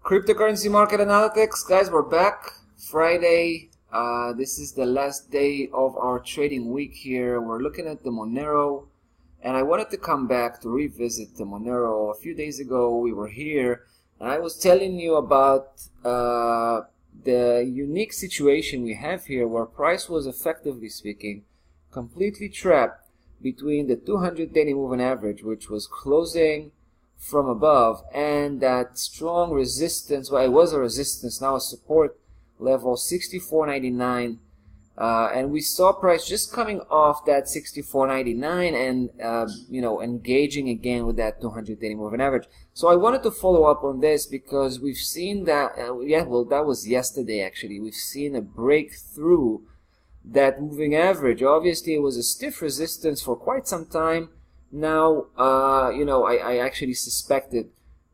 Cryptocurrency market analytics, guys, we're back. Friday, this is the last day of our trading week here. We're looking at the Monero, and I wanted to come back to revisit the Monero. A few days ago, we were here, and I was telling you about the unique situation we have here where price was, effectively speaking, completely trapped between the 200-day moving average, which was closing from above, and that strong resistance. Well, it was a resistance, now a support level, 64.99, and we saw price just coming off that 64.99 and engaging again with that 200-day moving average. So I wanted to follow up on this because we've seen that that was yesterday actually. We've seen a breakthrough that moving average. Obviously it was a stiff resistance for quite some time. Now, I actually suspected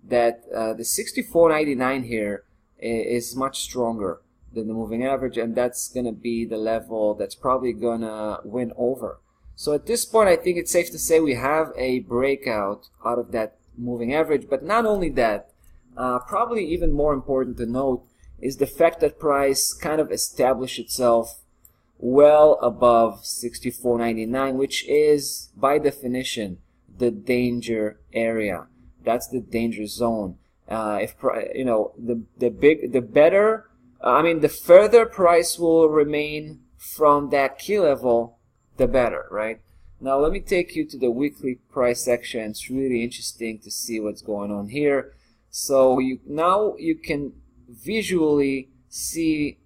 that the 64.99 here is much stronger than the moving average, and that's going to be the level that's probably going to win over. So at this point, I think it's safe to say we have a breakout out of that moving average. But not only that, probably even more important to note is the fact that price kind of established itself well above 64.99, which is by definition the danger area. That's the danger zone. The further price will remain from that key level, the better, right? Now let me take you to the weekly price action. It's really interesting to see what's going on here. So you can visually see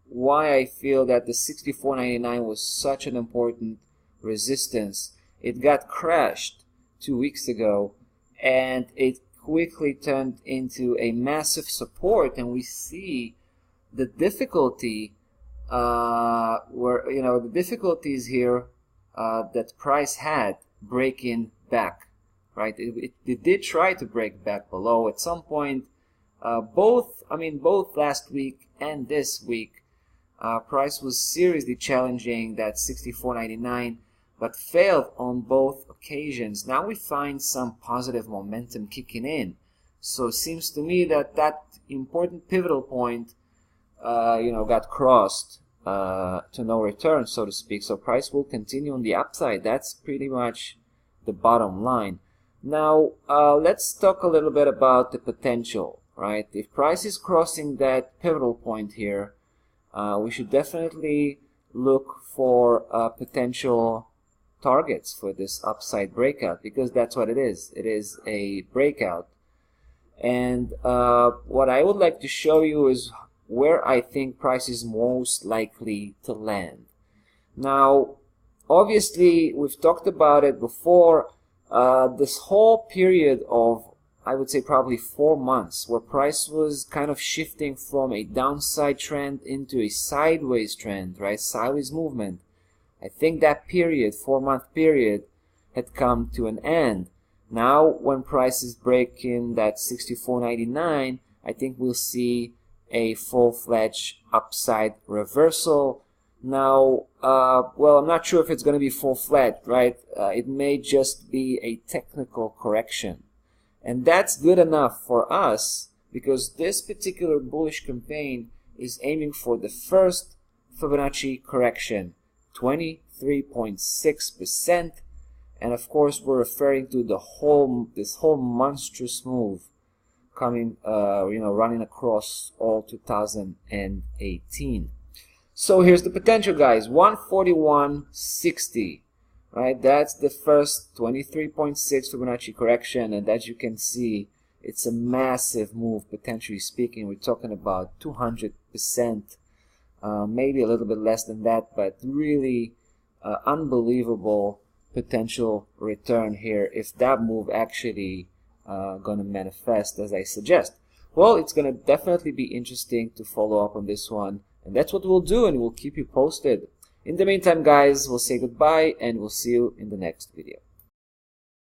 why I feel that the 64.99 was such an important resistance. It got crashed 2 weeks ago, and it quickly turned into a massive support, and we see the difficulty the difficulties here that price had breaking back, right? It did try to break back below at some point. Both last week and this week. Price was seriously challenging that 64.99, but failed on both occasions. Now we find some positive momentum kicking in. So it seems to me that that important pivotal point, got crossed to no return, so to speak. So price will continue on the upside. That's pretty much the bottom line. Now let's talk a little bit about the potential, right? If price is crossing that pivotal point here, we should definitely look for potential targets for this upside breakout, because that's what it is. It is a breakout. And what I would like to show you is where I think price is most likely to land. Now, obviously, we've talked about it before. This whole period of, I would say, probably 4 months, where price was kind of shifting from a downside trend into a sideways trend, right? Sideways movement. I think that period, 4-month period, had come to an end. Now, when price is breaking that 64.99, I think we'll see a full-fledged upside reversal. Now, I'm not sure if it's going to be full-fledged, right? It may just be a technical correction. And that's good enough for us, because this particular bullish campaign is aiming for the first Fibonacci correction, 23.6%. And of course, we're referring to this whole monstrous move coming, running across all 2018. So here's the potential, guys. 141.60. Right, that's the first 23.6 Fibonacci correction, and as you can see, it's a massive move, potentially speaking. We're talking about 200%, maybe a little bit less than that, but really unbelievable potential return here if that move actually going to manifest as I suggest. Well, it's going to definitely be interesting to follow up on this one, and that's what we'll do, and we'll keep you posted. In the meantime, guys, we'll say goodbye, and we'll see you in the next video.